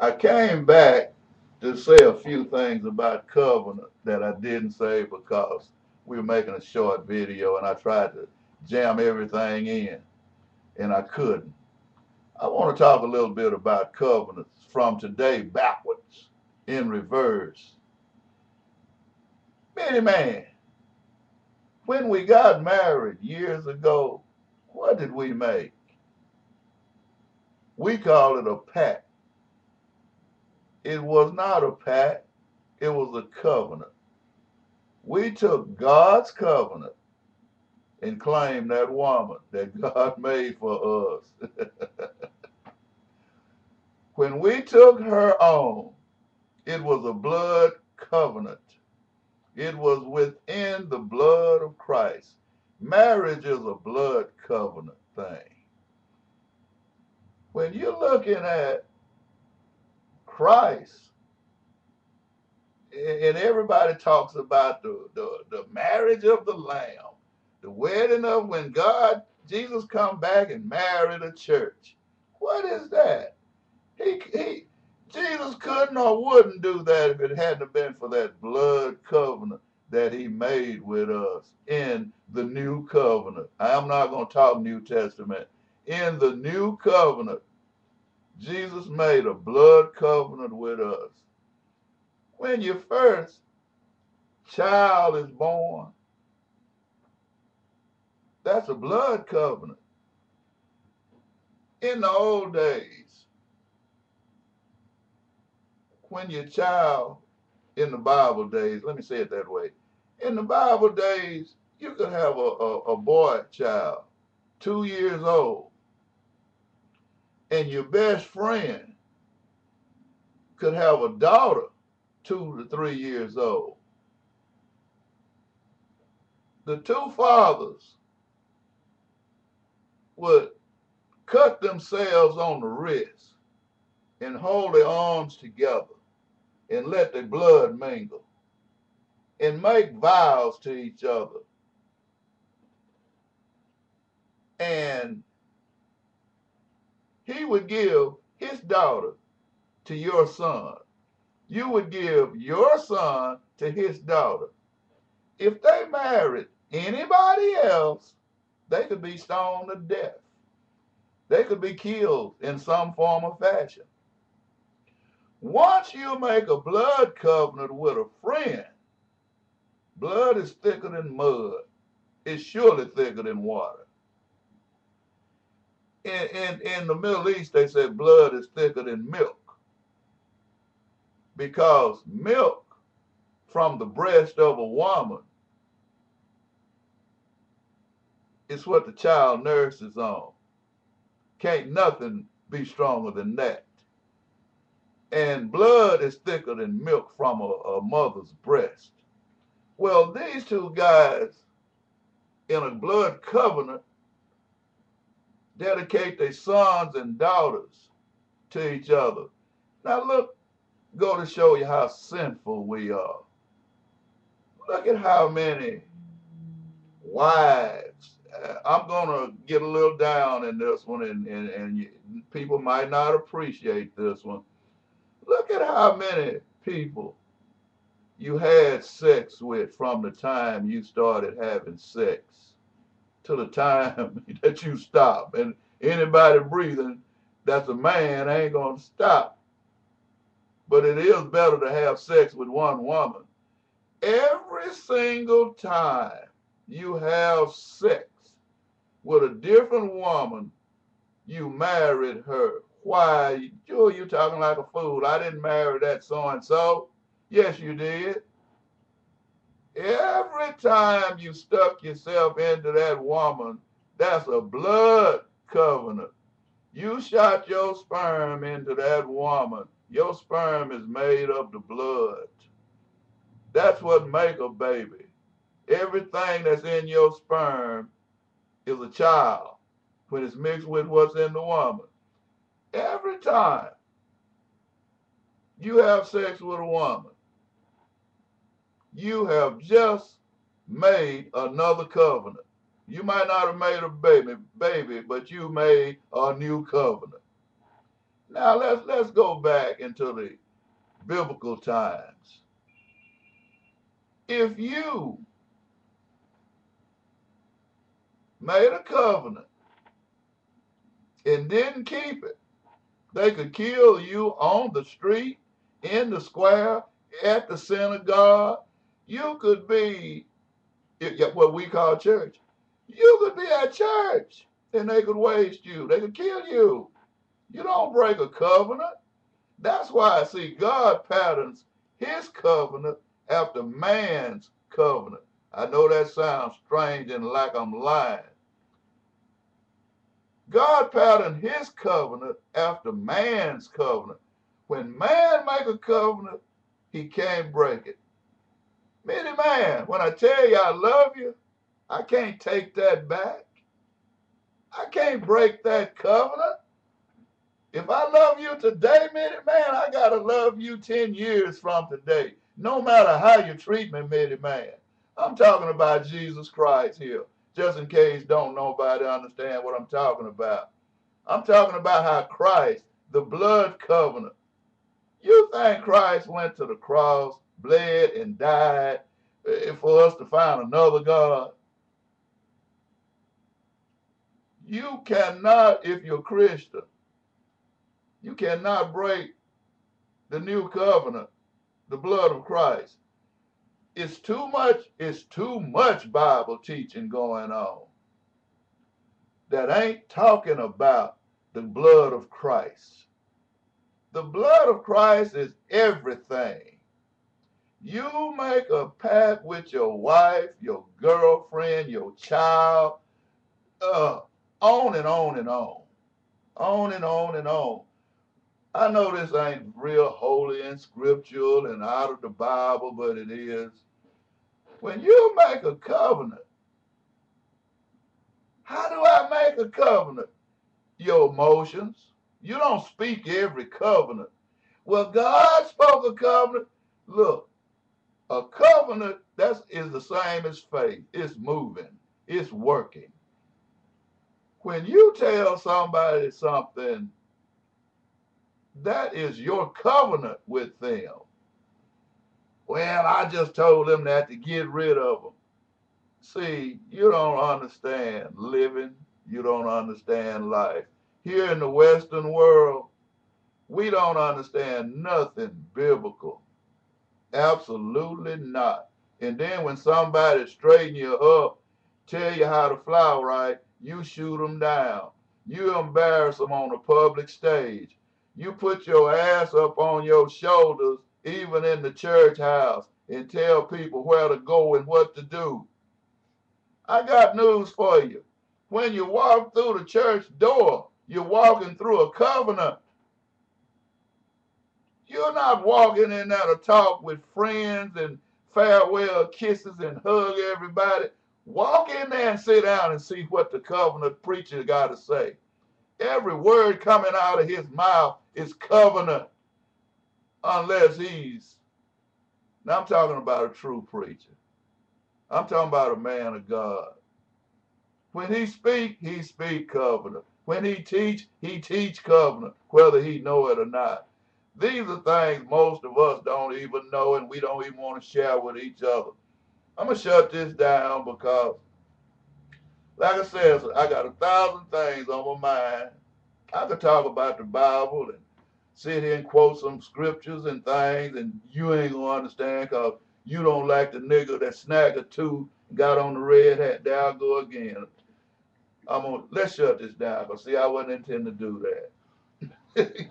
I came back to say a few things about covenant that I didn't say because we were making a short video and I tried to jam everything in and I couldn't. I want to talk a little bit about covenants from today backwards in reverse. Many man, when we got married years ago, what did we make? We called it a pact. It was not a pact, it was a covenant. We took God's covenant and claimed that woman that God made for us. When we took her on, it was a blood covenant. It was within the blood of Christ. Marriage is a blood covenant thing. When you're looking at Christ, and everybody talks about the marriage of the Lamb, the wedding of when God, Jesus come back and married a church. What is that? He Jesus couldn't or wouldn't do that if it hadn't been for that blood covenant that he made with us in the new covenant. I'm not going to talk New Testament. In the new covenant, Jesus made a blood covenant with us. When your first child is born, that's a blood covenant. In the old days, when your child, in the Bible days, let me say it that way. In the Bible days, you could have a boy child, 2 years old, and your best friend could have a daughter, 2 to 3 years old. The two fathers would cut themselves on the wrist and hold their arms together and let their blood mingle and make vows to each other. And he would give his daughter to your son. You would give your son to his daughter. If they married anybody else, they could be stoned to death. They could be killed in some form or fashion. Once you make a blood covenant with a friend, blood is thicker than mud. It's surely thicker than water. In the Middle East, they say blood is thicker than milk because milk from the breast of a woman is what the child nurses on. Can't nothing be stronger than that. And blood is thicker than milk from a mother's breast. Well, these two guys in a blood covenant dedicate their sons and daughters to each other. Now look, go to show you how sinful we are. Look at how many wives. I'm going to get a little down in this one, and people might not appreciate this one. Look at how many people you had sex with from the time you started having sex to the time that you stop. And anybody breathing that's a man ain't going to stop. But it is better to have sex with one woman. Every single time you have sex with a different woman, you married her. Why? You talking like a fool. I didn't marry that so-and-so. Yes, you did. Every time you stuck yourself into that woman, that's a blood covenant. You shot your sperm into that woman. Your sperm is made of the blood. That's what make a baby. Everything that's in your sperm is a child when it's mixed with what's in the woman. Every time you have sex with a woman, you have just made another covenant. You might not have made a baby, but you made a new covenant. Now let's go back into the biblical times. If you made a covenant and didn't keep it, they could kill you on the street, in the square, at the synagogue. You could be what we call church. You could be at church and they could waste you. They could kill you. You don't break a covenant. That's why I see God patterns his covenant after man's covenant. I know that sounds strange and like I'm lying. God patterned his covenant after man's covenant. When man make a covenant, he can't break it. Many man, when I tell you I love you, I can't take that back. I can't break that covenant. If I love you today, many man, I gotta love you 10 years from today. No matter how you treat me, many man. I'm talking about Jesus Christ here, just in case don't nobody understand what I'm talking about. I'm talking about how Christ, the blood covenant. You think Christ went to the cross, bled, and died for us to find another God? You cannot, if you're Christian, you cannot break the new covenant, the blood of Christ. It's too much Bible teaching going on that ain't talking about the blood of Christ. The blood of Christ is everything. You make a pact with your wife, your girlfriend, your child, uh, on and on and on. On and on and on. I know this ain't real holy and scriptural and out of the Bible, but it is. When you make a covenant, how do I make a covenant? Your emotions. You don't speak every covenant. Well, God spoke a covenant. Look, a covenant is the same as faith. It's moving. It's working. When you tell somebody something, that is your covenant with them. Well, I just told them that to get rid of them. See, you don't understand living. You don't understand life. Here in the Western world, we don't understand nothing biblical. Absolutely not. And then when somebody straighten you up, tell you how to fly right, you shoot them down. You embarrass them on a public stage. You put your ass up on your shoulders, even in the church house, and tell people where to go and what to do. I got news for you. When you walk through the church door, you're walking through a covenant. You're not walking in there to talk with friends and farewell kisses and hug everybody. Walk in there and sit down and see what the covenant preacher got to say. Every word coming out of his mouth is covenant, unless now I'm talking about a true preacher. I'm talking about a man of God. When he speak covenant. When he teach covenant, whether he know it or not. These are things most of us don't even know and we don't even want to share with each other. I'm going to shut this down because, like I said, I got 1,000 things on my mind. I could talk about the Bible and sit here and quote some scriptures and things, and you ain't going to understand because you don't like the nigga that snagged a tooth and got on the red hat. There I go again. Let's shut this down because, see, I wasn't intending to do that.